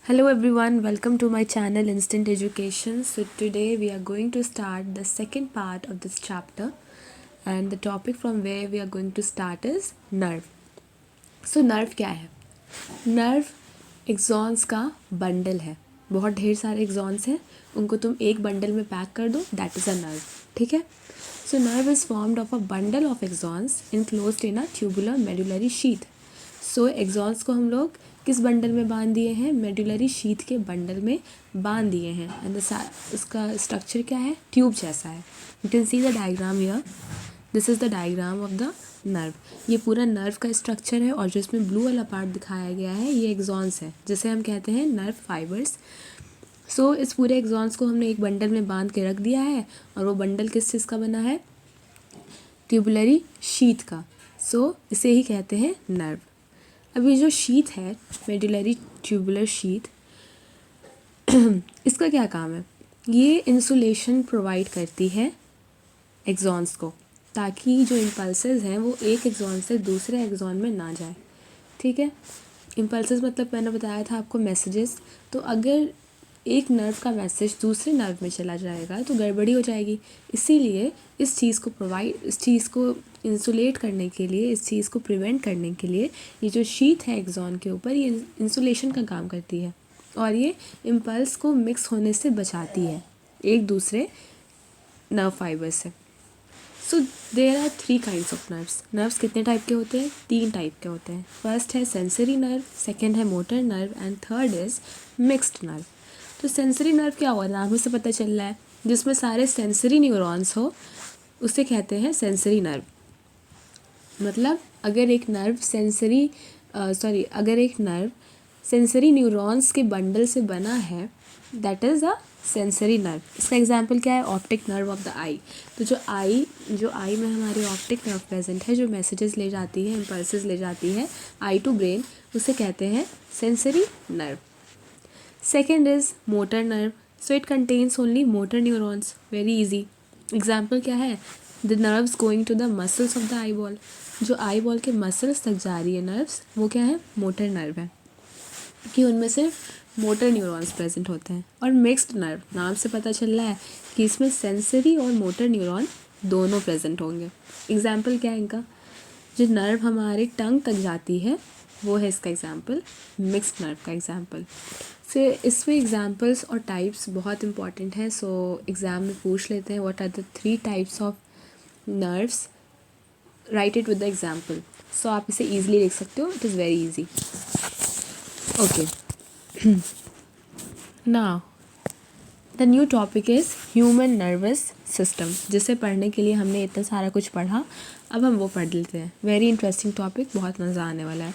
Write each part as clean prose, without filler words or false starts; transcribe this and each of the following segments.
Hello everyone, welcome to my channel Instant Education. So today we are going to start the second part of this chapter, and the topic from where we are going to start is nerve. So nerve क्या है? Nerve exons का bundle है. बहुत ढेर सारे exons हैं, उनको तुम एक बंडल में पैक कर दो, दैट इज़ अ नर्व. ठीक है. So nerve is formed of a bundle of axons enclosed in a tubular medullary sheath. So axons को हम लोग किस बंडल में बांध दिए हैं? मेडुलरी शीथ के बंडल में बांध दिए हैं. एंड इसका स्ट्रक्चर क्या है? ट्यूब जैसा है. You can see the diagram here. This is the diagram of the nerve. ये पूरा नर्व का स्ट्रक्चर है, और जो इसमें ब्लू वाला पार्ट दिखाया गया है ये एक्सॉन्स है, जिसे हम कहते हैं नर्व फाइबर्स. सो इस पूरे एक्सॉन्स को हमने एक बंडल में बांध के रख दिया है, और वो बंडल किस चीज़ का बना है? ट्यूबुलरी शीथ का. सो इसे ही कहते हैं नर्व. अब ये जो शीथ है, मेडुलरी ट्यूबुलर शीथ, इसका क्या काम है? ये इंसुलेशन प्रोवाइड करती है एक्सॉन्स को, ताकि जो इम्पल्सेस हैं वो एक एक्सॉन से दूसरे एक्सॉन में ना जाए. ठीक है. इम्पल्सेस मतलब मैंने बताया था आपको मैसेजेस. तो अगर एक नर्व का मैसेज दूसरे नर्व में चला जाएगा तो गड़बड़ी हो जाएगी. इसीलिए इस चीज़ को इंसुलेट करने के लिए, इस चीज़ को प्रिवेंट करने के लिए ये जो शीथ है एक्सॉन के ऊपर, ये इंसुलेशन का काम करती है, और ये इम्पल्स को मिक्स होने से बचाती है एक दूसरे नर्व फाइबर से. So there are 3 kinds of nerves. Nerves कितने टाइप के होते हैं? 3 टाइप के होते हैं. फर्स्ट है सेंसरी नर्व, सेकेंड है motor nerve, and third is mixed nerve. तो सेंसरी नर्व क्या हुआ? नाम से पता चल रहा है, जिसमें सारे सेंसरी न्यूरॉन्स हो उसे कहते हैं सेंसरी नर्व. मतलब अगर एक नर्व सेंसरी न्यूरॉन्स के बंडल से बना है, that is a sensory nerve. इसका एग्जांपल क्या है? ऑप्टिक नर्व ऑफ द आई. तो जो आई में हमारी ऑप्टिक नर्व प्रेजेंट है, जो मैसेजेस ले जाती है, इम्पल्सेस ले जाती है आई टू ब्रेन, उसे कहते हैं sensory nerve. Second is motor nerve. So it contains only motor neurons. Very easy. Example क्या है? The nerves going to the muscles of the eyeball. जो आई बॉल के मसल्स तक जा रही है नर्व्स, वो क्या है? मोटर नर्व है, कि उनमें सिर्फ मोटर न्यूरॉन्स प्रेजेंट होते हैं. और मिक्स्ड नर्व, नाम से पता चल रहा है कि इसमें सेंसरी और मोटर न्यूरॉन दोनों प्रेजेंट होंगे. एग्जाम्पल क्या है इनका? जो नर्व हमारे टंग तक जाती है वो है इसका एग्जाम्पल, मिक्स्ड नर्व का एग्जाम्पल. से इसमें एग्जाम्पल्स और टाइप्स बहुत इंपॉर्टेंट हैं. सो एग्ज़ाम में पूछ लेते हैं what are the 3 types of nerves, write it with the example. So आप इसे ईजिली लिख सकते हो. It is very easy. Okay. Now the new topic is human nervous system. जिसे पढ़ने के लिए हमने इतना सारा कुछ पढ़ा, अब हम वो पढ़ लेते हैं. वेरी इंटरेस्टिंग टॉपिक, बहुत मज़ा आने वाला है.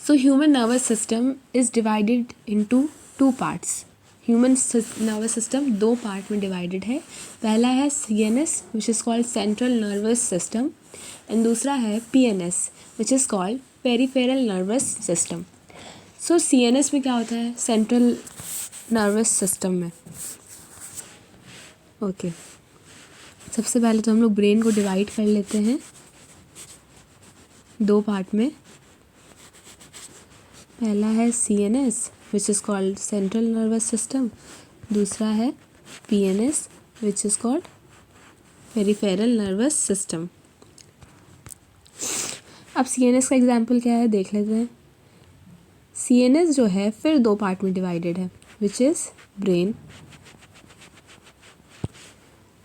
So human nervous system is divided into 2 parts. Human nervous system 2 part में डिवाइडेड है. पहला है CNS which is called central nervous system, and दूसरा है PNS which is called peripheral nervous system. So CNS में क्या होता है? सेंट्रल नर्वस सिस्टम में. ओके. सबसे पहले तो हम लोग ब्रेन को डिवाइड कर लेते हैं 2 पार्ट में. पहला है CNS which is called central nervous system, दूसरा है PNS which is called peripheral nervous system. अब CNS का एग्जाम्पल क्या है देख लेते हैं. CNS जो है फिर 2 पार्ट में डिवाइडेड है, विच इज़ ब्रेन,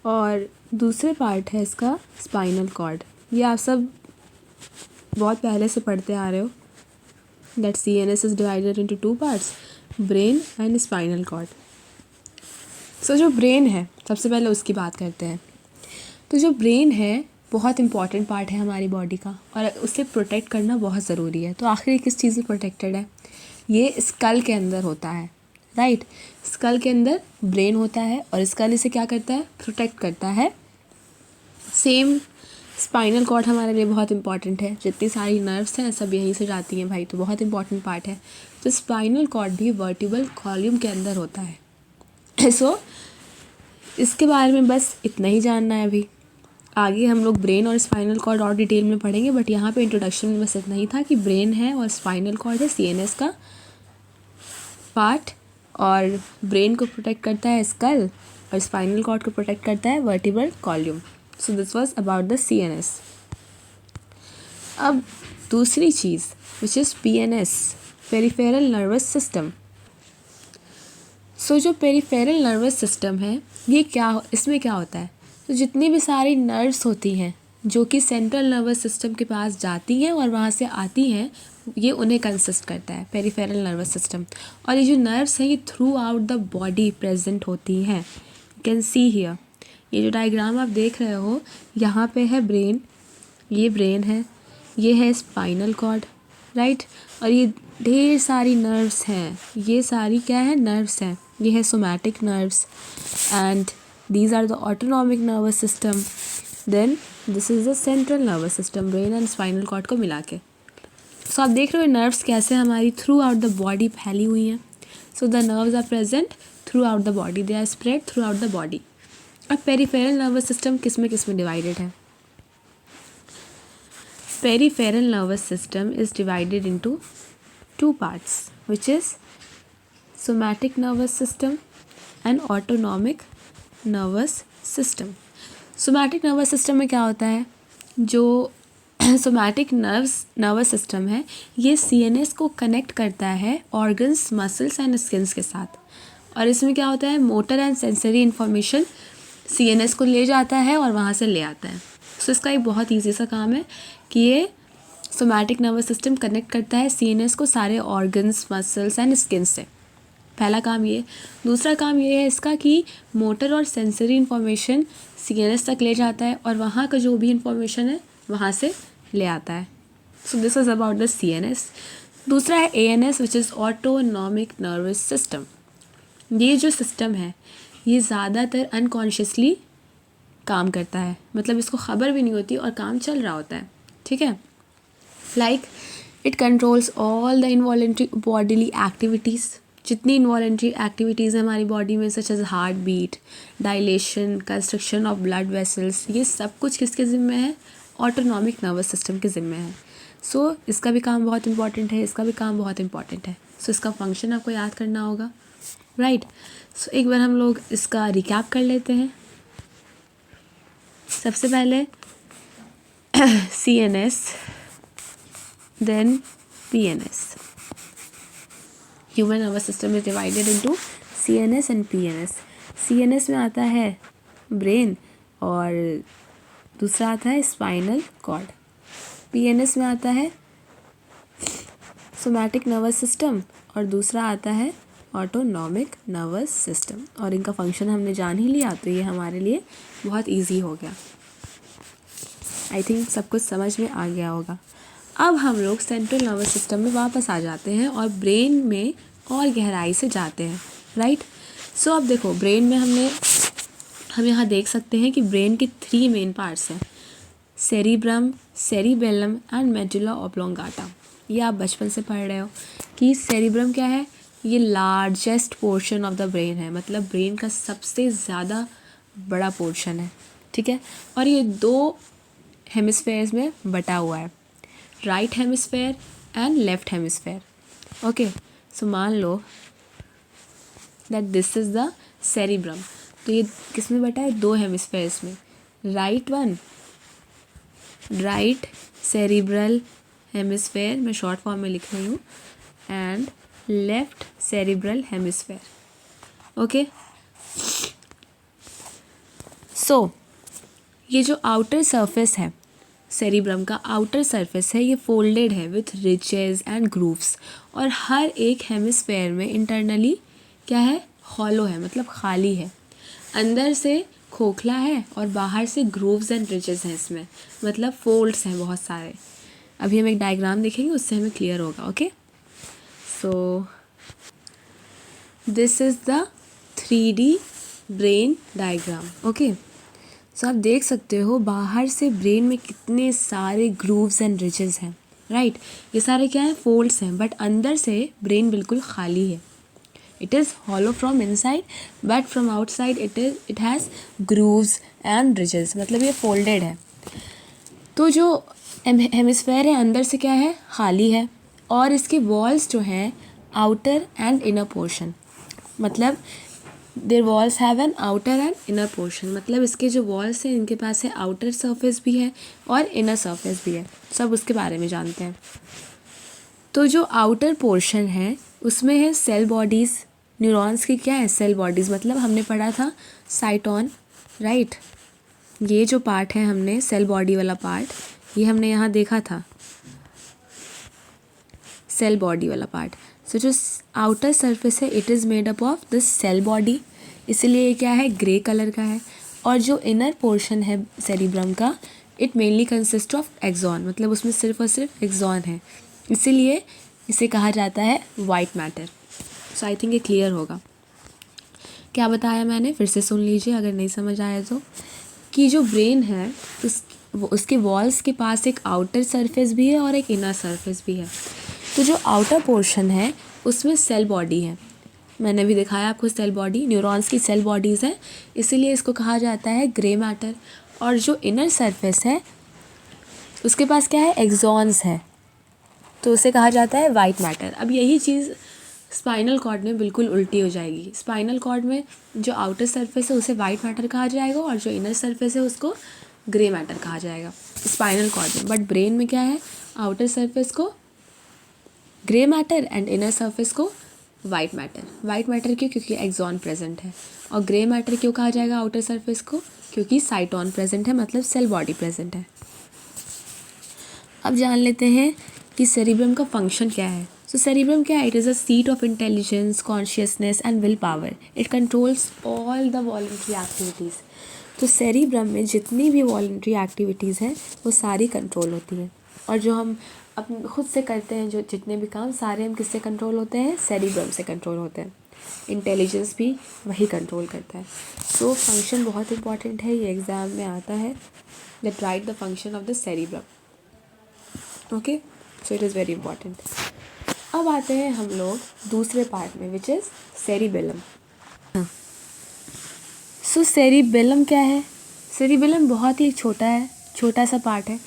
और दूसरे पार्ट है इसका स्पाइनल कॉर्ड. ये आप सब बहुत पहले से पढ़ते आ रहे हो, that CNS is divided into 2 parts, brain and spinal cord. So जो ब्रेन है, सबसे पहले उसकी बात करते हैं. तो जो ब्रेन है बहुत इंपॉर्टेंट पार्ट है हमारी बॉडी का, और उसे प्रोटेक्ट करना बहुत ज़रूरी है. तो आखिर किस चीज़ से प्रोटेक्टेड है? ये स्कल के अंदर होता है, राइट. स्कल के अंदर ब्रेन होता है, और स्कल इसे क्या करता है? प्रोटेक्ट करता है. सेम स्पाइनल कॉर्ड हमारे लिए बहुत इंपॉर्टेंट है. जितनी सारी नर्व्स हैं सब यहीं से जाती हैं भाई, तो बहुत इंपॉर्टेंट पार्ट है. तो स्पाइनल कॉर्ड भी वर्टिब्रल कॉलम के अंदर होता है. सो इसके बारे में बस इतना ही जानना है अभी. आगे हम लोग ब्रेन और स्पाइनल कॉर्ड और डिटेल में पढ़ेंगे, बट यहाँ पे इंट्रोडक्शन में बस इतना ही था कि ब्रेन है और स्पाइनल कॉर्ड है सीएनएस का पार्ट, और ब्रेन को प्रोटेक्ट करता है स्कल और स्पाइनल कॉर्ड को प्रोटेक्ट करता है vertebral column. So this was about the CNS. अब दूसरी चीज़ which is PNS, peripheral nervous system. So जो पेरिफेरल नर्वस सिस्टम है ये क्या, इसमें क्या होता है, तो जितनी भी सारी नर्व्स होती हैं जो कि सेंट्रल नर्वस सिस्टम के पास जाती हैं और वहाँ से आती हैं, ये उन्हें कंसिस्ट करता है पेरिफेरल नर्वस सिस्टम। और ये जो नर्व्स हैं ये through out the body present होती हैं। यू कैन सी हियर, ये जो डायग्राम आप देख रहे हो यहाँ पे है ब्रेन, ये ब्रेन है, ये है स्पाइनल कॉर्ड, राइट, और ये ढेर सारी नर्व्स हैं, ये सारी क्या है, नर्व्स हैं, ये है somatic nerves and these are the autonomic nervous system, then this is the central nervous system, brain and spinal cord को मिला के। सो आप देख रहे हो नर्व्स कैसे हमारी थ्रू आउट द बॉडी फैली हुई हैं। So the nerves are present throughout the body, they are spread throughout the body. अब पेरिफेरल नर्वस सिस्टम किस में डिवाइडेड है? Peripheral nervous system is divided into two parts which is somatic nervous system and autonomic nervous system. Somatic nervous system में क्या होता है, जो somatic nervous system है ये सीएनएस को कनेक्ट करता है ऑर्गन्स, मसल्स एंड स्किन्स के साथ। और इसमें क्या होता है, motor and sensory information CNS को ले जाता है और वहाँ से ले आता है। सो इसका एक बहुत ईजी सा काम है कि ये सोमैटिक नर्वस सिस्टम कनेक्ट करता है सीएनएस को सारे ऑर्गन्स, मसल्स एंड स्किन से। पहला काम ये। दूसरा काम ये है इसका कि मोटर और सेंसरी इन्फॉर्मेशन सीएनएस तक ले जाता है और वहाँ का जो भी इन्फॉर्मेशन है वहाँ से ले आता है। सो this is about the CNS. दूसरा है ANS which is autonomic nervous system. ये जो सिस्टम है ये ज़्यादातर अनकॉन्शियसली काम करता है, मतलब इसको ख़बर भी नहीं होती और काम चल रहा होता है, ठीक है। Like it controls all the involuntary bodily activities, जितनी इनवॉलेंट्री एक्टिविटीज़ हैं हमारी बॉडी में such as heart beat, dilation, construction of blood vessels, ये सब कुछ किसके ज़िम्मे है, ऑटोनॉमिक नर्वस सिस्टम के ज़िम्मे है। सो इसका भी काम बहुत इंपॉर्टेंट है, इसका भी काम बहुत इंपॉर्टेंट है। सो इसका फंक्शन आपको याद करना होगा, राइट। सो एक बार हम लोग इसका रिकैप कर लेते हैं। सबसे पहले CNS, then PNS। Human nervous system is divided into CNS and PNS। CNS में आता है ब्रेन और दूसरा आता है स्पाइनल कॉर्ड। PNS में आता है सोमैटिक नर्वस सिस्टम और दूसरा आता है ऑटोनॉमिक नर्वस सिस्टम। और इनका फंक्शन हमने जान ही लिया तो ये हमारे लिए बहुत इजी हो गया। आई थिंक सब कुछ समझ में आ गया होगा। अब हम लोग सेंट्रल नर्वस सिस्टम में वापस आ जाते हैं और ब्रेन में और गहराई से जाते हैं, राइट। सो अब देखो ब्रेन में हम यहाँ देख सकते हैं कि ब्रेन के 3 मेन पार्ट्स हैं, cerebrum, cerebellum and medulla oblongata. ये आप बचपन से पढ़ रहे हो कि सेरिब्रम क्या है, ये largest portion of the brain है, मतलब ब्रेन का सबसे ज़्यादा बड़ा पोर्शन है, ठीक है। और ये 2 हेमिस्फेयर्स में बटा हुआ है, right hemisphere and left hemisphere. Okay, so मान लो that this is the cerebrum. तो ये किस में बटा है, 2 हेमिस्फेयर्स में, राइट सेरिब्रल हेमिस्फेयर, मैं शॉर्ट फॉर्म में लिख रही हूँ, and left cerebral hemisphere. Okay, so ये जो आउटर सरफेस है सेरिब्रम का, आउटर सरफेस है, ये फोल्डेड है विथ रिचेस एंड ग्रूव्स, और हर एक हेमिस्फेयर में इंटरनली क्या है, हॉलो है, मतलब खाली है, अंदर से खोखला है और बाहर से ग्रूव्स एंड रिचेस हैं, इसमें मतलब फोल्ड्स हैं बहुत सारे। अभी हम एक डायग्राम देखेंगे उससे हमें क्लियर होगा। Okay, so this is the 3D brain diagram. Okay, so आप देख सकते हो बाहर से ब्रेन में कितने सारे ग्रूव्स एंड रिचेस हैं, राइट। ये सारे क्या हैं, फोल्ड्स हैं, बट अंदर से ब्रेन बिल्कुल खाली है। It is hollow from inside but from outside it has grooves and ridges, मतलब ये फोल्डेड है। तो जो हेमिस्फेयर है अंदर से क्या है, खाली है, और इसके वॉल्स जो हैं आउटर एंड इनर पोर्शन, मतलब their walls have an outer and inner portion, मतलब इसके जो वॉल्स हैं इनके पास है आउटर सरफेस भी है और इनर सरफेस भी है, सब उसके बारे में जानते हैं। तो जो आउटर पोर्शन है उसमें है सेल बॉडीज़, न्यूरॉन्स की क्या है, सेल बॉडीज़, मतलब हमने पढ़ा था साइटोन, राइट। ये जो पार्ट है हमने सेल बॉडी वाला पार्ट, ये हमने यहाँ देखा था, सेल बॉडी वाला पार्ट। सो जो आउटर सरफेस है it is made up of this cell body, इसीलिए ये क्या है, ग्रे कलर का है। और जो इनर पोर्शन है सेरिब्रम का, it mainly consist of axon, मतलब उसमें सिर्फ और सिर्फ एक्सॉन है, इसीलिए इसे कहा जाता है white matter. So I think ये क्लियर होगा। क्या बताया मैंने, फिर से सुन लीजिए अगर नहीं समझ आया तो, कि जो ब्रेन है उसके वॉल्स के पास एक आउटर सरफेस भी है और एक इनर सरफेस भी है। तो जो आउटर पोर्शन है उसमें सेल बॉडी है, मैंने भी दिखाया आपको सेल बॉडी, न्यूरॉन्स की सेल बॉडीज़ हैं, इसीलिए इसको कहा जाता है ग्रे मैटर। और जो इनर सरफेस है उसके पास क्या है, एक्सॉन्स है, तो उसे कहा जाता है वाइट मैटर। अब यही चीज़ स्पाइनल कॉर्ड में बिल्कुल उल्टी हो जाएगी। स्पाइनल कॉर्ड में जो आउटर सरफेस है उसे वाइट मैटर कहा जाएगा और जो इनर सरफेस है उसको ग्रे मैटर कहा जाएगा स्पाइनल कॉर्ड में। बट ब्रेन में क्या है, आउटर सरफेस को grey matter and inner surface को वाइट मैटर। वाइट मैटर क्यों, क्योंकि एक्सॉन प्रेजेंट है। और ग्रे मैटर क्यों कहा जाएगा आउटर सरफेस को, क्योंकि साइटोन प्रेजेंट है, मतलब सेल बॉडी प्रेजेंट है। अब जान लेते हैं कि सेरिब्रम का फंक्शन क्या है। सो सेरिब्रम क्या है, it is a seat of intelligence, consciousness and will power. It controls all the voluntary activities. तो सेरिब्रम में जितनी भी वॉलंटरी एक्टिविटीज़ हैं वो सारी कंट्रोल होती हैं, और जो हम अपने खुद से करते हैं, जो जितने भी काम सारे हम किससे कंट्रोल होते हैं, सेरिब्रम से कंट्रोल होते हैं। इंटेलिजेंस भी वही कंट्रोल करता है। सो फंक्शन बहुत इंपॉर्टेंट है, ये एग्ज़ाम में आता है, that right the function of the cerebrum. Okay, so it is very important. अब आते हैं हम लोग दूसरे पार्ट में, which is cerebellum. So cerebellum क्या है, सेरिबेलम बहुत ही छोटा सा पार्ट है,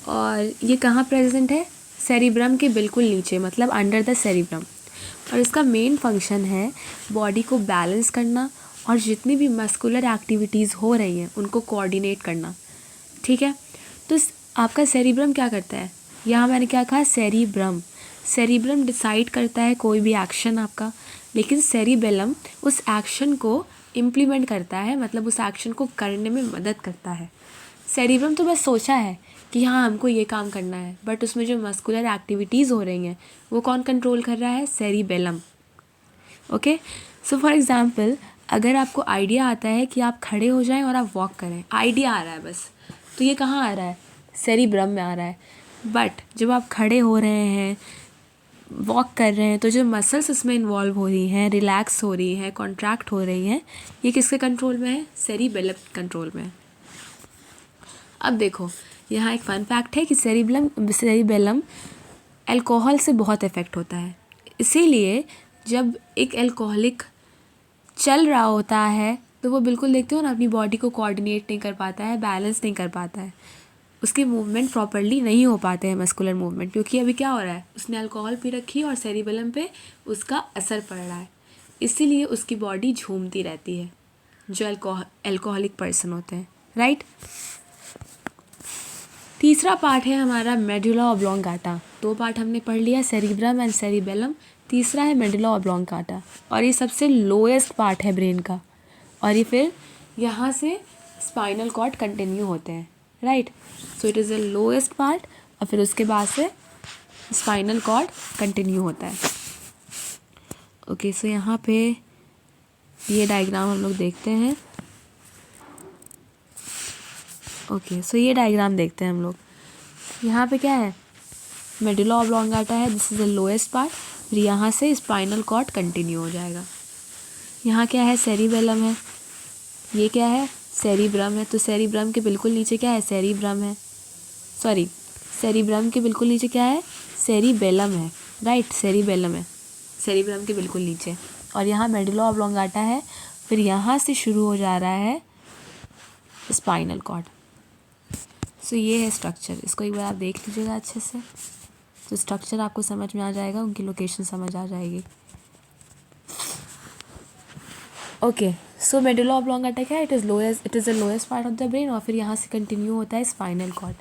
और ये कहाँ प्रेजेंट है, सेरिब्रम के बिल्कुल नीचे, मतलब अंडर द सेरिब्रम। और इसका मेन फंक्शन है बॉडी को बैलेंस करना और जितनी भी मस्कुलर एक्टिविटीज़ हो रही हैं उनको कोऑर्डिनेट करना, ठीक है। तो आपका सेरिब्रम क्या करता है, यहाँ मैंने क्या कहा, सेरिब्रम डिसाइड करता है कोई भी एक्शन आपका, लेकिन सेरिबेलम उस एक्शन को इम्प्लीमेंट करता है, मतलब उस एक्शन को करने में मदद करता है। सेरिब्रम तो बस सोचा है कि हाँ हमको ये काम करना है, बट उसमें जो मस्कुलर एक्टिविटीज़ हो रही हैं वो कौन कंट्रोल कर रहा है, cerebellum. Okay, so for example अगर आपको आइडिया आता है कि आप खड़े हो जाएं और आप वॉक करें, आइडिया आ रहा है बस, तो ये कहाँ आ रहा है, सेरिब्रम में आ रहा है। बट जब आप खड़े हो रहे हैं, वॉक कर रहे हैं, तो जो मसल्स इसमें इन्वॉल्व हो रही हैं, रिलैक्स हो रही हैं, कॉन्ट्रैक्ट हो रही हैं, ये किसके कंट्रोल में है, सेरिबेलम कंट्रोल में है। अब देखो यहाँ एक फ़न फैक्ट है कि सेरिबेलम अल्कोहल से बहुत इफ़ेक्ट होता है, इसीलिए जब एक अल्कोहलिक चल रहा होता है तो वो बिल्कुल देखते हो ना अपनी बॉडी को कोऑर्डिनेट नहीं कर पाता है, बैलेंस नहीं कर पाता है, उसके मूवमेंट प्रॉपर्ली नहीं हो पाते हैं, मस्कुलर मूवमेंट, क्योंकि अभी क्या हो रहा है, उसने अल्कोहल पी रखी है और सेरिबेलम पे उसका असर पड़ रहा है, इसीलिए उसकी बॉडी झूमती रहती है, जो अल्कोहलिक पर्सन होते हैं, राइट। तीसरा पार्ट है हमारा मेडुला ऑब्लोंगाटा। दो पार्ट हमने पढ़ लिया, सेरिब्रम एंड सेरिबेलम। तीसरा है मेडुला ऑब्लोंगाटा, और ये सबसे लोएस्ट पार्ट है ब्रेन का, और ये फिर यहाँ से स्पाइनल कॉर्ड कंटिन्यू होते हैं, right. So it is the lowest part, और फिर उसके बाद से स्पाइनल कॉर्ड कंटिन्यू होता है। ओके, सो यहाँ पे ये डायग्राम हम लोग देखते हैं। ओके, सो ये डायग्राम देखते हैं हम लोग। यहाँ पे क्या है, मेडुला ऑब्लोंगाटा है, this is the lowest part, फिर यहाँ से स्पाइनल कॉर्ड कंटिन्यू हो जाएगा। यहाँ क्या है, सेरिबेलम है, ये क्या है, सेरिब्रम है, तो सेरिब्रम के बिल्कुल नीचे क्या है, सेरिब्रम है, सॉरी सेरिब्रम के बिल्कुल नीचे क्या है, सेरिबेलम है, राइट, सेरिबेलम है सेरिब्रम के बिल्कुल नीचे। और यहाँ मेडुला ऑब्लोंगाटा है, फिर यहाँ से शुरू हो जा रहा है स्पाइनल कॉर्ड। सो ये है स्ट्रक्चर, इसको एक बार आप देख लीजिएगा अच्छे से, तो स्ट्रक्चर आपको समझ में आ जाएगा, उनकी लोकेशन समझ आ जाएगी। ओके, सो मेडुला ऑब्लोंगाटा क्या है, it is the lowest part of the brain, और फिर यहाँ से कंटिन्यू होता है स्पाइनल कॉर्ड।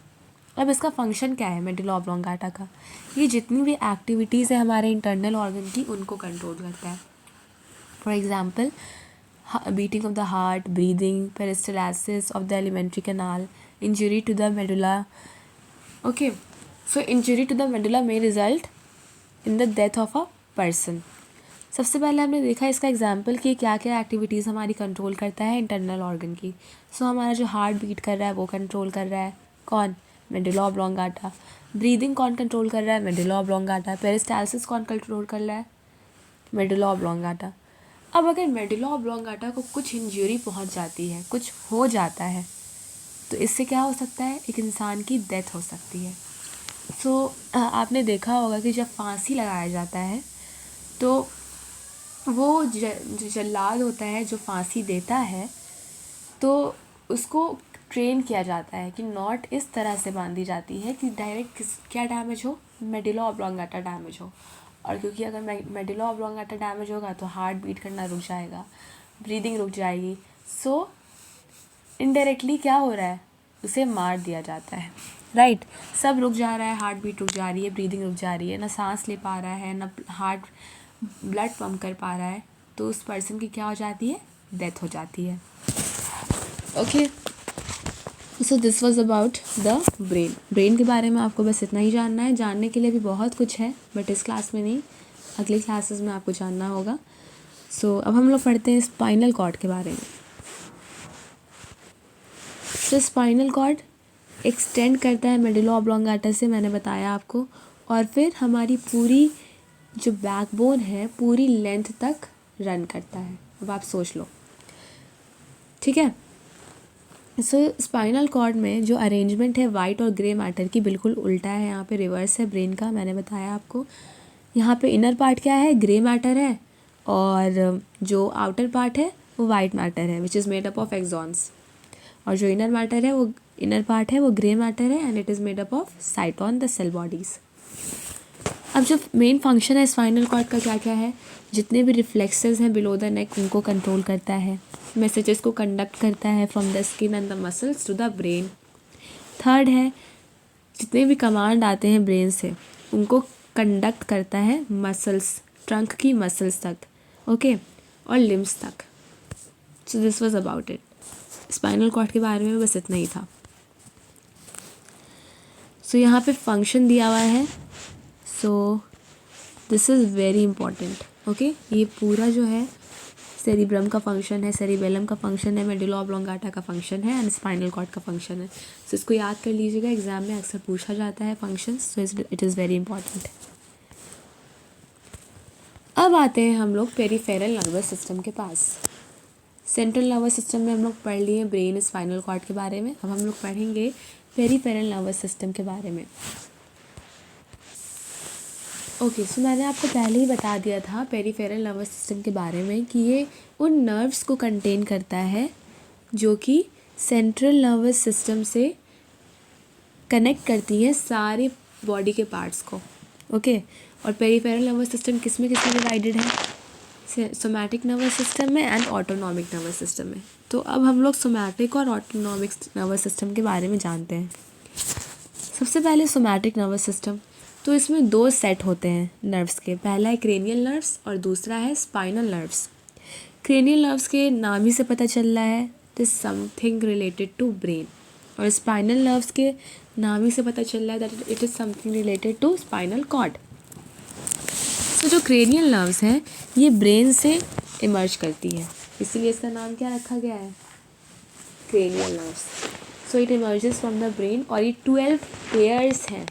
अब इसका फंक्शन क्या है मेडुला ऑब्लोंगाटा का, ये जितनी भी एक्टिविटीज़ है हमारे इंटरनल ऑर्गन की उनको कंट्रोल करता है। For example beating of the heart, breathing, peristalsis of the alimentary canal, injury to the medulla. Okay, so injury to the medulla may result in the death of a person. सबसे पहले हमने देखा इसका example कि क्या क्या activities हमारी control करता है इंटरनल ऑर्गन की। सो हमारा जो हार्ट बीट कर रहा है वो कंट्रोल कर रहा है कौन, मेडुला ऑब्लोंगाटा। ब्रीदिंग कौन कंट्रोल कर रहा है, मेडुला ऑब्लोंगाटा। पेरिस्टाल्सिस कौन कंट्रोल कर रहा है, मेडुला ऑब्लोंगाटा। अब अगर मेडुला ऑब्लोंगाटा को कुछ इंजरी पहुंच जाती है, कुछ हो जाता है, तो इससे क्या हो सकता है, एक इंसान की डेथ हो सकती है। सो आपने देखा होगा कि जब फांसी लगाया जाता है तो वो जो जल्लाद होता है जो फांसी देता है, तो उसको ट्रेन किया जाता है कि नॉट इस तरह से बांधी जाती है कि डायरेक्ट क्या डैमेज हो, मेडुला ऑब्लोंगाटा डैमेज हो। और क्योंकि अगर मेडुला ऑब्लोंगाटा डैमेज होगा तो हार्ट बीट करना रुक जाएगा, ब्रीदिंग रुक जाएगी। सो इनडायरेक्टली क्या हो रहा है, उसे मार दिया जाता है, राइट। सब रुक जा रहा है, हार्ट बीट रुक जा रही है, ब्रीदिंग रुक जा रही है, ना सांस ले पा रहा है, ना हार्ट ब्लड पंप कर पा रहा है, तो उस पर्सन की क्या हो जाती है, डेथ हो जाती है। Okay, so this was about the brain. Brain के बारे में आपको बस इतना ही जानना है, जानने के लिए भी बहुत कुछ है, बट इस क्लास में नहीं, अगली क्लासेस में आपको जानना होगा। सो अब हम लोग पढ़ते हैं स्पाइनल कॉर्ड के बारे में। तो स्पाइनल कॉर्ड एक्सटेंड करता है मेडुला ऑब्लोंगाटा से, मैंने बताया आपको, और फिर हमारी पूरी जो बैकबोन है पूरी लेंथ तक रन करता है। अब आप सोच लो, ठीक है। सो स्पाइनल कॉर्ड में जो अरेंजमेंट है वाइट और ग्रे मैटर की बिल्कुल उल्टा है, यहाँ पे रिवर्स है ब्रेन का, मैंने बताया आपको। यहाँ पे इनर पार्ट क्या है, ग्रे मैटर है, और जो आउटर पार्ट है वो वाइट मैटर है, which is made up of axons. और जो इनर मैटर है, वो इनर पार्ट है वो ग्रे मैटर है, and it is made up of cyton the cell bodies. अब जो मेन फंक्शन है स्पाइनल कॉर्ड का क्या क्या है, जितने भी रिफ्लेक्सेस हैं बिलो द नेक उनको कंट्रोल करता है, मैसेजेस को कंडक्ट करता है from the skin and the muscles to the brain. Third है, जितने भी कमांड आते हैं ब्रेन से उनको कंडक्ट करता है मसल्स, ट्रंक की मसल्स तक, ओके, और लिम्स तक। So this was about it. Spinal cord के बारे में बस इतना ही था। सो यहाँ पे फंक्शन दिया हुआ है, सो this is very important, okay. ये पूरा जो है सेरिब्रम का फंक्शन है, सेरिबेलम का फंक्शन है, मेडुला ऑब्लोंगाटा का फंक्शन है, एंड स्पाइनल कॉर्ड का फंक्शन है। सो इसको याद कर लीजिएगा, एग्जाम में अक्सर पूछा जाता है function, so it is very important. अब आते हैं हम लोग पेरिफेरल नर्वस सिस्टम के पास। सेंट्रल नर्वस सिस्टम में हम लोग पढ़ लिए ब्रेन, स्पाइनल कॉर्ड के बारे में, अब हम लोग पढ़ेंगे पेरिफेरल नर्वस सिस्टम के बारे में। ओके, सो मैंने आपको पहले ही बता दिया था पेरिफेरल नर्वस सिस्टम के बारे में कि ये उन नर्व्स को कंटेन करता है जो कि सेंट्रल नर्वस सिस्टम से कनेक्ट करती हैं सारे बॉडी के पार्ट्स को, ओके। और पेरिफेरल नर्वस सिस्टम किस में डिवाइडेड है, सोमैटिक नर्वस सिस्टम में एंड ऑटोनॉमिक नर्वस सिस्टम में। तो अब हम लोग सोमैटिक और ऑटोनॉमिक नर्वस सिस्टम के बारे में जानते हैं। सबसे पहले सोमैटिक नर्वस सिस्टम, तो इसमें दो सेट होते हैं नर्व्स के, पहला है क्रेनियल नर्व्स और दूसरा है स्पाइनल नर्व्स। क्रेनियल नर्व्स के नाम ही से पता चल रहा है this something related to brain, और स्पाइनल नर्व्स के नाम ही से पता चल रहा है that it is something related to spinal cord. तो जो क्रेनियल नर्व्स हैं ये ब्रेन से इमर्ज करती है, इसीलिए इसका नाम क्या रखा गया है, cranial nerves. So it emerges from the brain, और ये 12 पेयर्स हैं,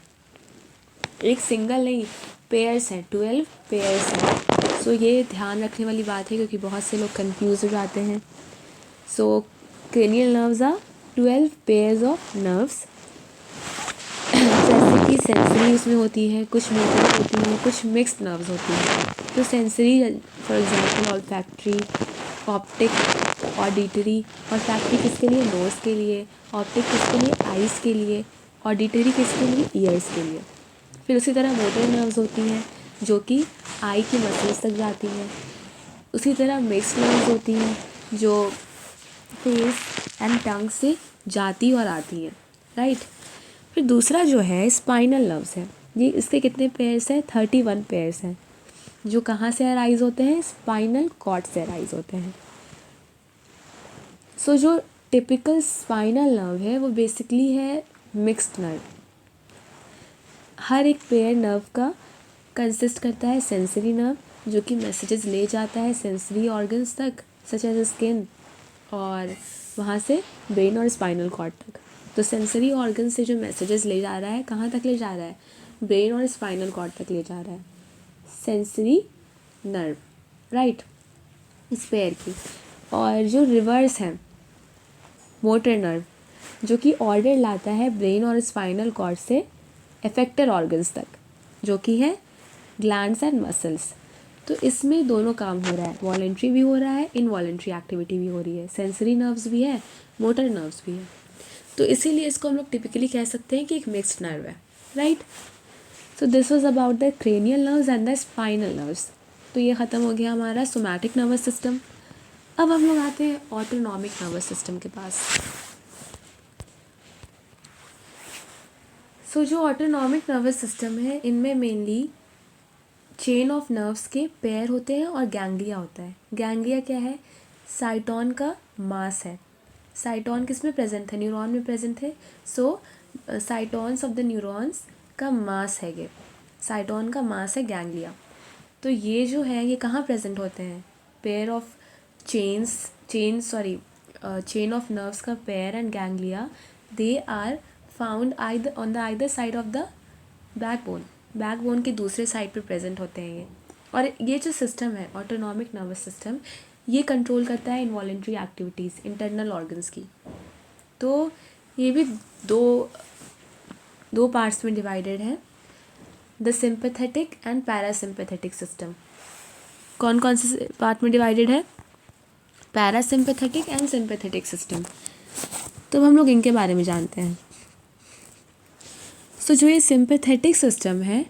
एक सिंगल नहीं, पेयर्स हैं, 12 पेयर्स हैं। सो ये ध्यान रखने वाली बात है क्योंकि बहुत से लोग कंफ्यूज हो जाते हैं। So cranial nerves are 12 pairs of nerves, जैसे कि सेंसरी उसमें होती है, कुछ मोटर होती हैं, कुछ मिक्स्ड नर्व्स होती हैं। तो sensory for example olfactory, optic, auditory. Olfactory किसके लिए? नोज़ के लिए। ऑप्टिक किसके लिए? आइज़ के लिए। ऑडिटरी किसके लिए? ईयर्स के लिए। फिर उसी तरह मोटर नर्व्स होती हैं जो कि आई की मसल्स तक जाती हैं। उसी तरह मिक्स्ड नर्व्स होती हैं जो फेस एंड टंग से जाती और आती हैं, राइट। फिर दूसरा जो है स्पाइनल नर्व्स है। ये इसके कितने पेयर्स हैं? 31 पेयर्स हैं, जो कहाँ से अराइज होते हैं? स्पाइनल कॉर्ड से अराइज होते हैं। सो जो टिपिकल स्पाइनल नर्व है वो बेसिकली है मिक्स्ड नर्व। हर एक पेयर नर्व का कंसिस्ट करता है सेंसरी नर्व जो कि मैसेजेस ले जाता है सेंसरी ऑर्गन्स तक सच एज स्किन, और वहाँ से ब्रेन और स्पाइनल कॉर्ड तक। तो सेंसरी ऑर्गन से जो मैसेजेस ले जा रहा है, कहाँ तक ले जा रहा है? ब्रेन और स्पाइनल कॉर्ड तक ले जा रहा है सेंसरी नर्व, राइट, इस पेयर की। और जो रिवर्स है मोटर नर्व जो कि ऑर्डर लाता है ब्रेन और स्पाइनल कॉर्ड से एफेक्टर ऑर्गन्स तक, जो कि है ग्लैंड्स एंड मसल्स। तो इसमें दोनों काम हो रहा है, वॉलेंट्री भी हो रहा है, इनवॉलेंट्री एक्टिविटी भी हो रही है, सेंसरी नर्व्स भी है, मोटर नर्व्स भी है। तो इसीलिए इसको हम लोग टिपिकली कह सकते हैं कि एक मिक्स्ड नर्व है, right. So this was about the cranial nerves and the spinal nerves. तो ये ख़त्म हो गया हमारा सोमैटिक नर्वस सिस्टम। अब हम लोग आते हैं ऑटोनॉमिक नर्वस सिस्टम के पास। सो जो ऑटोनॉमिक नर्वस सिस्टम है इनमें मेनली चेन ऑफ नर्व्स के पेयर होते हैं और गैंग्लिया होता है। गैंग्लिया क्या है? साइटोन का मास है। साइटोन किस में प्रेजेंट है? न्यूरॉन में प्रेजेंट है। सो साइटोन्स ऑफ द न्यूरॉन्स का मास है ये, साइटोन का मास है गैंग्लिया। तो ये जो है ये कहाँ प्रेजेंट होते हैं? Pair of chain of nerves का pair and ganglia, they are found on the either side of the backbone के दूसरे साइड पे प्रेजेंट होते हैं ये। और ये जो सिस्टम है ऑटोनॉमिक नर्वस सिस्टम, ये कंट्रोल करता है इनवॉलेंट्री एक्टिविटीज़ इंटरनल ऑर्गन्स की। तो ये भी दो पार्ट्स में डिवाइडेड है, the sympathetic and parasympathetic system. कौन कौन से पार्ट में डिवाइडेड है? Parasympathetic and sympathetic system. तो हम लोग इनके बारे में जानते हैं। सो जो ये सिंपैथेटिक सिस्टम है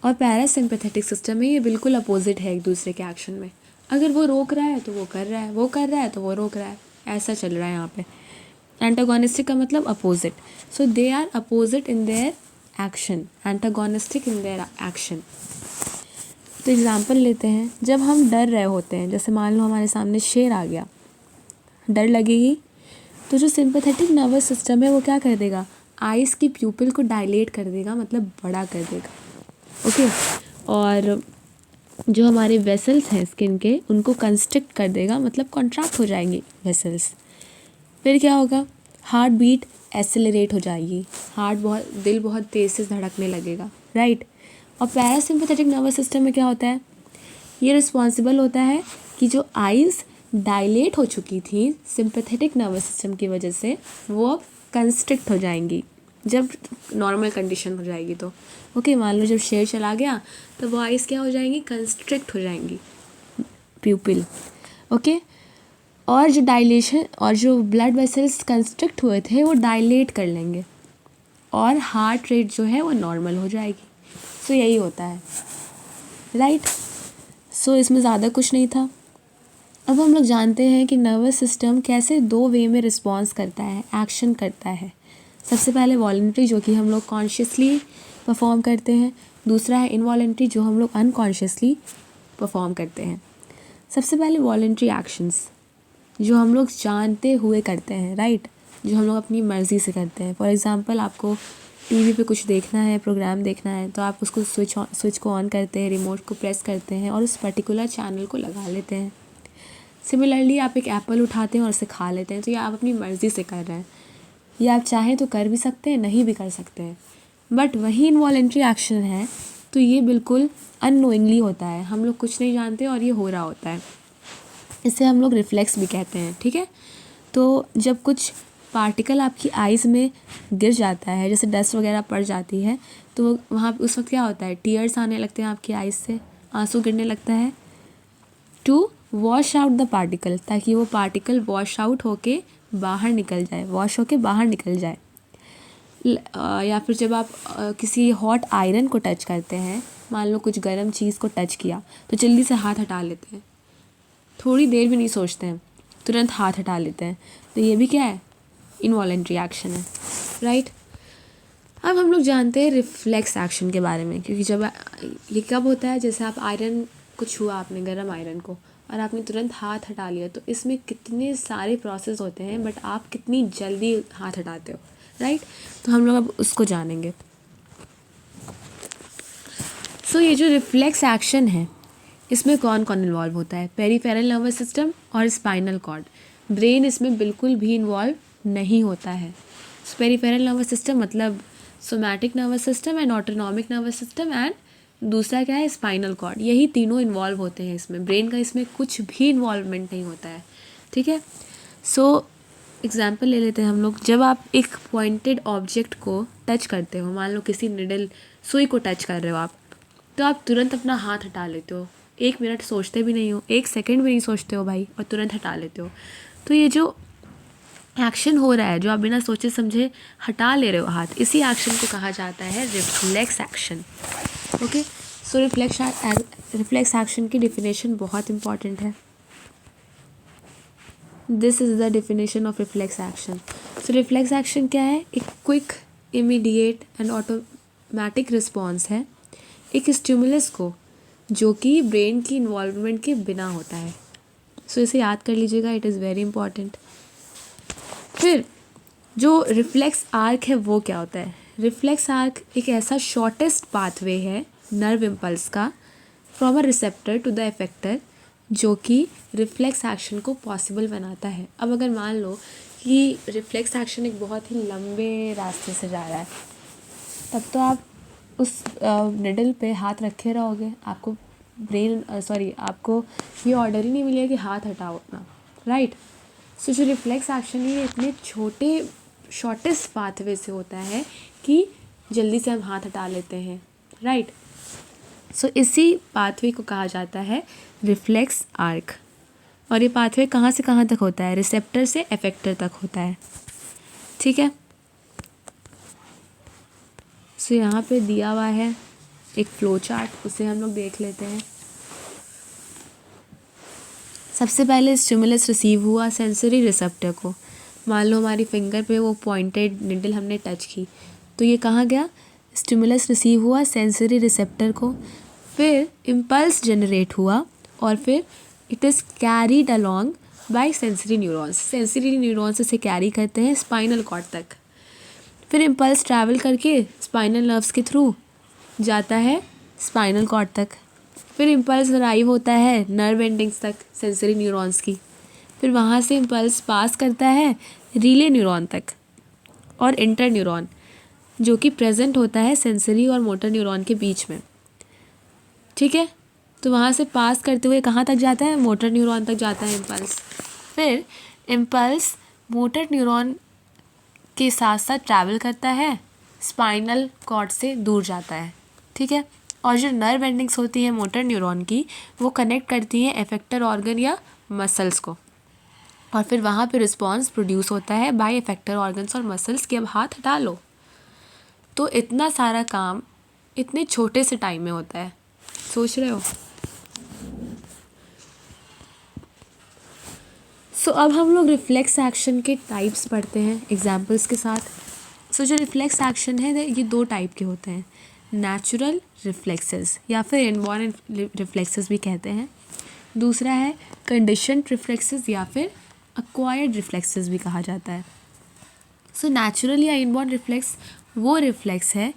और पैरासिम्पैथेटिक सिस्टम है, ये बिल्कुल अपोजिट है एक दूसरे के एक्शन में। अगर वो रोक रहा है तो वो कर रहा है, वो कर रहा है तो वो रोक रहा है, ऐसा चल रहा है यहाँ पे। एंटागोनिस्टिक का मतलब opposite. So they are opposite in their action, antagonistic in their action. तो एग्जांपल लेते हैं, जब हम डर रहे होते हैं, जैसे मान लो हमारे सामने शेर आ गया, डर लगेगी, तो जो सिंपैथेटिक नर्वस सिस्टम है वो क्या कर देगा? आइज़ की प्यूपिल को डायलेट कर देगा, मतलब बड़ा कर देगा, ओके। और जो हमारे वेसल्स हैं स्किन के, उनको कंस्ट्रिक्ट कर देगा, मतलब कॉन्ट्रैक्ट हो जाएंगी वेसल्स। फिर क्या होगा? हार्ट बीट एसेलरेट हो जाएगी, दिल बहुत तेज़ से धड़कने लगेगा, राइट। और पैरासिम्पैथेटिक नर्वस सिस्टम में क्या होता है? ये रिस्पॉन्सिबल होता है कि जो आइज़ डायलेट हो चुकी थी सिंपैथेटिक नर्वस सिस्टम की वजह से, वो अब कंस्ट्रिक्ट हो जाएंगी जब नॉर्मल कंडीशन हो जाएगी। तो ओके, मान लो जब शेर चला गया तो वो आइज़ क्या हो जाएंगी? कंस्ट्रिक्ट हो जाएंगी, प्यूपिल, ओके। और जो डायलेशन और जो ब्लड वेसल्स कंस्ट्रिक्ट हुए थे वो डायलेट कर लेंगे और हार्ट रेट जो है वो नॉर्मल हो जाएगी। सो यही होता है, राइट। सो इसमें ज़्यादा कुछ नहीं था। अब हम लोग जानते हैं कि नर्वस सिस्टम कैसे दो वे में रिस्पॉन्स करता है, एक्शन करता है। सबसे पहले वॉलंटरी, जो कि हम लोग कॉन्शियसली परफॉर्म करते हैं। दूसरा है इनवॉलंटरी, जो हम लोग अनकॉन्शियसली परफॉर्म करते हैं। सबसे पहले वॉलंटरी एक्शंस जो हम लोग जानते हुए करते हैं, राइट, जो हम लोग अपनी मर्ज़ी से करते हैं। फॉर एग्ज़ाम्पल, आपको टीवी पे कुछ देखना है, प्रोग्राम देखना है, तो आप उसको स्विच को ऑन करते हैं, रिमोट को प्रेस करते हैं और उस पर्टिकुलर चैनल को लगा लेते हैं। सिमिलरली आप एक एप्पल उठाते हैं और उसे खा लेते हैं, तो ये आप अपनी मर्ज़ी से कर रहे हैं। ये आप चाहें तो कर भी सकते हैं, नहीं भी कर सकते हैं। बट वही इनवॉलेंट्री एक्शन है तो ये बिल्कुल अननोइंगली होता है, हम लोग कुछ नहीं जानते और ये हो रहा होता है। इसे हम लोग रिफ्लेक्स भी कहते हैं, ठीक है। तो जब कुछ पार्टिकल आपकी आइज़ में गिर जाता है, जैसे डस्ट वगैरह पड़ जाती है, तो वहाँ उस वक्त क्या होता है, टीयर्स आने लगते हैं आपकी आइज़ से, आंसू गिरने लगता है, to wash out the particle, ताकि वो पार्टिकल वॉश आउट होके बाहर निकल जाए, वॉश होके बाहर निकल जाए। या फिर जब आप किसी हॉट आयरन को टच करते हैं, मान लो कुछ गर्म चीज़ को टच किया, तो जल्दी से हाथ हटा लेते हैं, थोड़ी देर भी नहीं सोचते हैं, तुरंत हाथ हटा लेते हैं। तो ये भी क्या है, इनवॉलेंट्री एक्शन है, राइट। अब हम लोग जानते हैं रिफ्लेक्स एक्शन के बारे में, क्योंकि जब ये कब होता है, जैसे आप आयरन को छुआ आपने, गर्म आयरन को, और आपने तुरंत हाथ हटा लिया, तो इसमें कितने सारे प्रोसेस होते हैं, बट आप कितनी जल्दी हाथ हटाते हो, राइट। तो हम लोग अब उसको जानेंगे। सो ये जो रिफ्लेक्स एक्शन है, इसमें कौन कौन इन्वॉल्व होता है, पेरिफेरल नर्वस सिस्टम और स्पाइनल कॉर्ड। ब्रेन इसमें बिल्कुल भी इन्वॉल्व नहीं होता है। पेरिफेरल नर्वस सिस्टम मतलब somatic nervous system and autonomic nervous system, and दूसरा क्या है, स्पाइनल कॉर्ड। यही तीनों इन्वॉल्व होते हैं इसमें, ब्रेन का इसमें कुछ भी इन्वॉल्वमेंट नहीं होता है, ठीक है। सो एग्जाम्पल ले लेते हैं हम लोग। जब आप एक पॉइंटेड ऑब्जेक्ट को टच करते हो, मान लो किसी निडल सुई को टच कर रहे हो आप, तो आप तुरंत अपना हाथ हटा लेते हो, 1 मिनट सोचते भी नहीं हो, 1 सेकंड भी नहीं सोचते हो भाई, और तुरंत हटा लेते हो। तो ये जो एक्शन हो रहा है, जो आप बिना सोचे समझे हटा ले रहे हो हाथ, इसी एक्शन को कहा जाता है रिफ्लेक्स एक्शन। ओके, सो रिफ्लेक्स एक्शन की डिफिनेशन बहुत इंपॉर्टेंट है। This is the definition of reflex action. So reflex action क्या है, एक quick, immediate and automatic response है एक स्टिमुलस को, जो कि ब्रेन की इन्वॉल्वमेंट के बिना होता है। सो इसे याद कर लीजिएगा, इट इज़ वेरी इंपॉर्टेंट। फिर जो रिफ्लेक्स आर्क है वो क्या होता है, रिफ्लेक्स आर्क एक ऐसा शॉर्टेस्ट पाथवे है नर्व इम्पल्स का from a receptor to the effector, जो कि रिफ्लेक्स एक्शन को पॉसिबल बनाता है। अब अगर मान लो कि रिफ्लेक्स एक्शन एक बहुत ही लंबे रास्ते से जा रहा है, तब तो आप उस निडल पे हाथ रखे रहोगे, आपको आपको ये ऑर्डर ही नहीं मिलेगा कि हाथ हटाओ अपना, राइट। सो जो रिफ्लेक्स एक्शन है, ये इतने छोटे शॉर्टेस्ट पाथवे से होता है कि जल्दी से हम हाथ हटा लेते हैं, राइट। सो इसी पाथवे को कहा जाता है रिफ्लेक्स आर्क। और ये पाथवे कहाँ से कहाँ तक होता है, रिसेप्टर से इफेक्टर तक होता है, ठीक है। सो यहाँ पे दिया हुआ है एक फ्लो चार्ट, उसे हम लोग देख लेते हैं। सबसे पहले स्टिमुलस रिसीव हुआ सेंसरी रिसेप्टर को, मान लो हमारी फिंगर पे वो पॉइंटेड निडल हमने टच की, तो ये कहाँ गया, स्टिमुलस रिसीव हुआ सेंसरी रिसेप्टर को, फिर इम्पल्स जनरेट हुआ, और फिर it is carried along by sensory neurons. Sensory neurons इसे कैरी करते हैं स्पाइनल कॉर्ड तक, फिर इम्पल्स ट्रैवल करके स्पाइनल नर्व्स के थ्रू जाता है स्पाइनल कॉर्ड तक, फिर इम्पल्स अराइव होता है नर्व एंडिंग्स तक सेंसरी न्यूरॉन्स की, फिर वहाँ से इम्पल्स पास करता है रिले न्यूरॉन तक और इंटर न्यूरॉन, जो कि प्रेजेंट होता है सेंसरी और मोटर न्यूरॉन के बीच में, ठीक है। तो वहाँ से पास करते हुए कहाँ तक जाता है, मोटर न्यूरॉन तक जाता है इम्पल्स। फिर इम्पल्स मोटर न्यूरॉन के साथ साथ ट्रैवल करता है, स्पाइनल कॉर्ड से दूर जाता है, ठीक है। और जो नर्व एंडिंग्स होती हैं मोटर न्यूरॉन की, वो कनेक्ट करती हैं इफेक्टर ऑर्गन या मसल्स को, और फिर वहाँ पे रिस्पॉन्स प्रोड्यूस होता है बाय इफेक्टर ऑर्गन्स और मसल्स कि अब हाथ हटा लो। तो इतना सारा काम इतने छोटे से टाइम में होता है, सोच रहे हो। सो अब हम लोग रिफ्लेक्स एक्शन के टाइप्स पढ़ते हैं एग्जाम्पल्स के साथ। सो जो रिफ्लेक्स एक्शन है ये 2 टाइप के होते हैं, नेचुरल रिफ्लेक्सेस या फिर इनबॉर्न रिफ्लेक्सेस भी कहते हैं। दूसरा है कंडीशन्ड रिफ्लेक्सेस या फिर एक्वायर्ड रिफ्लेक्सेस भी कहा जाता है। सो नेचुरल या इनबॉर्न रिफ्लेक्स वो रिफ्लेक्स है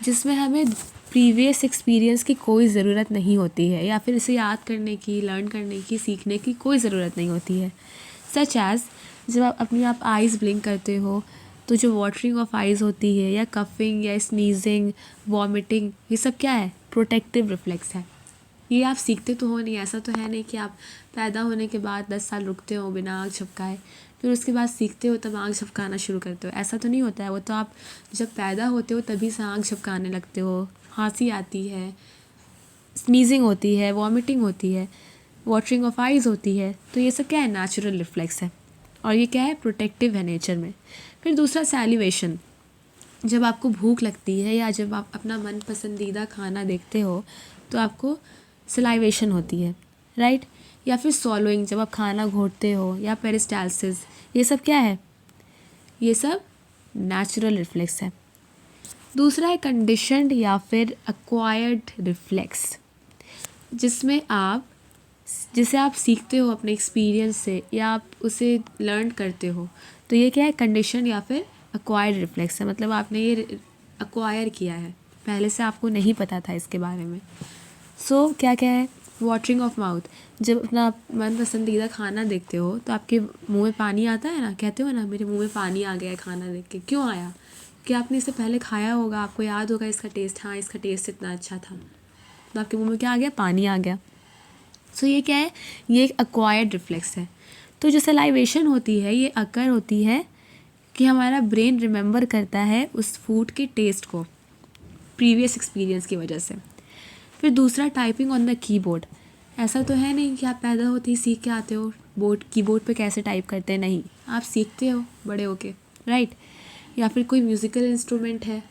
जिसमें हमें प्रीवियस एक्सपीरियंस की कोई ज़रूरत नहीं होती है, या फिर इसे याद करने की, लर्न करने की, सीखने की कोई ज़रूरत नहीं होती है। सच एज़ जब आप आइज़ ब्लिंक करते हो, तो जो वाटरिंग ऑफ आइज़ होती है, या कफिंग या स्नीजिंग, वॉमिटिंग, ये सब क्या है, प्रोटेक्टिव रिफ्लेक्स है, ये आप सीखते तो हो नहीं, ऐसा तो है नहीं कि आप पैदा होने के बाद 10 साल रुकते हो बिना आँख झपकाए, फिर उसके बाद सीखते हो तब आँख झपकाना शुरू करते हो, ऐसा तो नहीं होता है। वो तो आप जब पैदा होते हो तभी से आँख झपकाने लगते हो, खांसी आती है, स्नीजिंग होती है, वॉमिटिंग होती है, वाटरिंग ऑफ आइज़ होती है। तो ये सब क्या है, नेचुरल रिफ्लेक्स है, और ये क्या है, प्रोटेक्टिव है नेचर में। फिर दूसरा सैलिवेशन, जब आपको भूख लगती है या जब आप अपना मन पसंदीदा खाना देखते हो तो आपको सलाइवेशन होती है, राइट। या फिर सॉलोइंग, जब आप खाना घोटते हो, या पेरिस्टाल्सिस, ये सब क्या है, ये सब नेचुरल रिफ्लेक्स है। दूसरा है कंडीशनड या फिर एक्वायर्ड रिफ्लेक्स, जिसे आप सीखते हो अपने एक्सपीरियंस से या आप उसे लर्न करते हो। तो ये क्या है, कंडीशन या फिर एक्वायर्ड रिफ्लेक्स है, मतलब आपने ये एक्वायर किया है, पहले से आपको नहीं पता था इसके बारे में। क्या क्या है, वाटरिंग ऑफ माउथ, जब अपना मन पसंदीदा खाना देखते हो तो आपके मुंह में पानी आता है ना, कहते हो ना मेरे मुंह में पानी आ गया है खाना देख के। क्यों आया, कि आपने इसे पहले खाया होगा, आपको याद होगा इसका टेस्ट, हाँ इसका टेस्ट इतना अच्छा था, तो आपके मुंह में क्या आ गया, पानी आ गया। ये क्या है, ये एक एक्वायर्ड रिफ्लेक्स है। तो जो सलाइवेशन होती है ये अकर होती है कि हमारा ब्रेन रिमेंबर करता है उस फूड के टेस्ट को प्रीवियस एक्सपीरियंस की वजह से। फिर दूसरा, टाइपिंग ऑन द कीबोर्ड, ऐसा तो है नहीं कि आप पैदा होते ही सीख के आते हो कीबोर्ड पे कैसे टाइप करते हैं, नहीं, आप सीखते हो बड़े होके, राइट। या फिर कोई म्यूज़िकल इंस्ट्रूमेंट है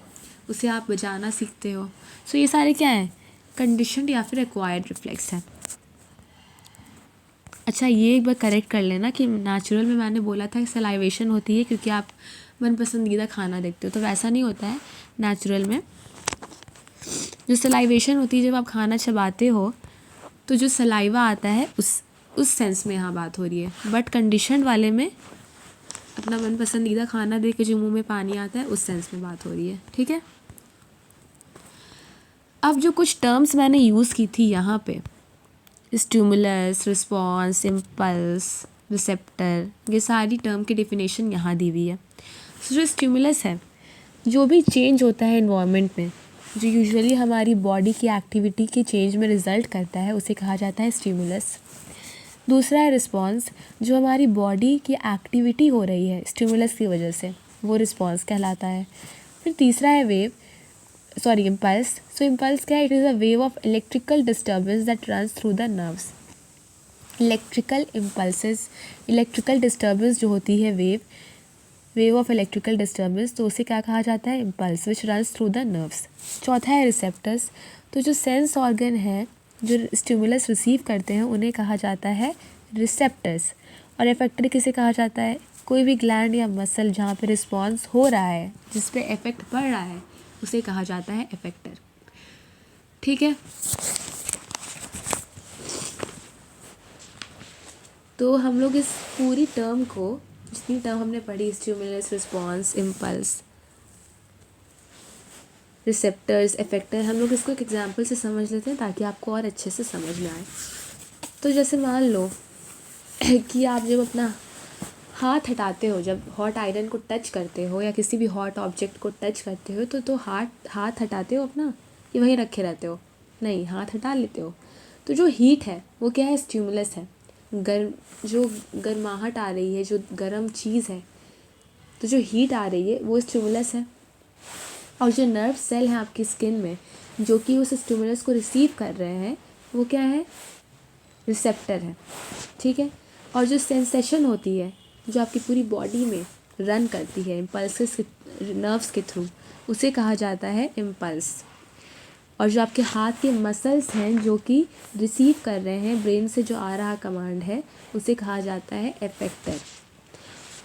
उसे आप बजाना सीखते हो। ये सारे क्या हैं, कंडीशनड या फिर एक्वायर्ड रिफ्लेक्स है। अच्छा, ये एक बार करेक्ट कर लेना कि नेचुरल में मैंने बोला था कि सलाइवेशन होती है क्योंकि आप मन पसंदीदा खाना देखते हो, तो वैसा नहीं होता है। नेचुरल में जो सलाइवेशन होती है, जब आप खाना चबाते हो तो जो सलाइवा आता है उस सेंस में यहाँ बात हो रही है। बट कंडीशन वाले में अपना मन पसंदीदा खाना देख के जो मुंह में पानी आता है उस सेंस में बात हो रही है, ठीक है। अब जो कुछ टर्म्स मैंने यूज़ की थी यहाँ पे, स्टिमुलस, रिस्पॉन्स, इम्पल्स, रिसेप्टर, ये सारी टर्म की डेफिनेशन यहाँ दी हुई है। जो स्टिमुलस है, जो भी चेंज होता है इन्वायरमेंट में, जो यूजुअली हमारी बॉडी की एक्टिविटी के चेंज में रिजल्ट करता है, उसे कहा जाता है स्टिमुलस। दूसरा है रिस्पॉन्स, जो हमारी बॉडी की एक्टिविटी हो रही है स्टिमुलस की वजह से, वो रिस्पॉन्स कहलाता है। फिर तीसरा है इम्पल्स। इम्पल्स क्या है, it is a wave of electrical disturbance that runs through the nerves. Electrical disturbance जो होती है वेव ऑफ इलेक्ट्रिकल डिस्टर्बेंस, तो उसे क्या कहा जाता है, impulse, which runs through the nerves. चौथा है रिसेप्टर्स, तो जो सेंस ऑर्गन है जो स्टिमुलस रिसीव करते हैं उन्हें कहा जाता है रिसेप्टर्स। और इफेक्टर किसे कहा जाता है, कोई भी ग्लैंड या मसल जहाँ पे रिस्पॉन्स हो रहा है, जिस पे इफेक्ट पड़ रहा है, उसे कहा जाता है इफेक्टर, ठीक है। तो हम लोग इस पूरी टर्म को, जितनी टर्म हमने पढ़ी, stimulus, response, impulse, receptors, effector, हम लोग इसको एक एग्जांपल से समझ लेते हैं ताकि आपको और अच्छे से समझ में आए। तो जैसे मान लो कि आप जब अपना हाथ हटाते हो, जब हॉट आयरन को टच करते हो या किसी भी हॉट ऑब्जेक्ट को टच करते हो, तो हाथ हटाते हो अपना, ये वहीं रखे रहते हो, नहीं, हाथ हटा लेते हो। तो जो हीट है वो क्या है, स्टिमुलस है। जो गर्माहट आ रही है, जो गर्म चीज़ है, तो जो हीट आ रही है वो स्टिमुलस है। और जो नर्व सेल हैं आपकी स्किन में जो कि उस स्टिमुलस को रिसीव कर रहे हैं, वो क्या है, रिसेप्टर है, ठीक है। और जो सेंसेशन होती है जो आपकी पूरी बॉडी में रन करती है इम्पल्सेस के नर्व्स के थ्रू, उसे कहा जाता है इम्पल्स। और जो आपके हाथ के मसल्स हैं जो कि रिसीव कर रहे हैं ब्रेन से जो आ रहा कमांड है, उसे कहा जाता है इफेक्टर।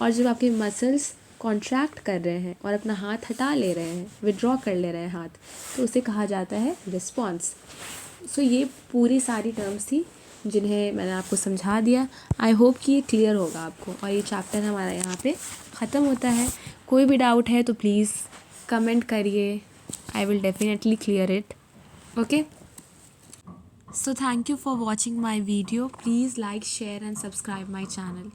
और जब आपके मसल्स कॉन्ट्रैक्ट कर रहे हैं और अपना हाथ हटा ले रहे हैं, विड्रॉ कर ले रहे हैं हाथ, तो उसे कहा जाता है रिस्पॉन्स। ये पूरी सारी टर्म्स थी जिन्हें मैंने आपको समझा दिया। आई होप कि ये क्लियर होगा आपको, और ये चैप्टर हमारा यहाँ पे ख़त्म होता है। कोई भी डाउट है तो प्लीज़ कमेंट करिए, I will definitely clear it, okay. So thank you for watching my video. Please like, share and subscribe my channel.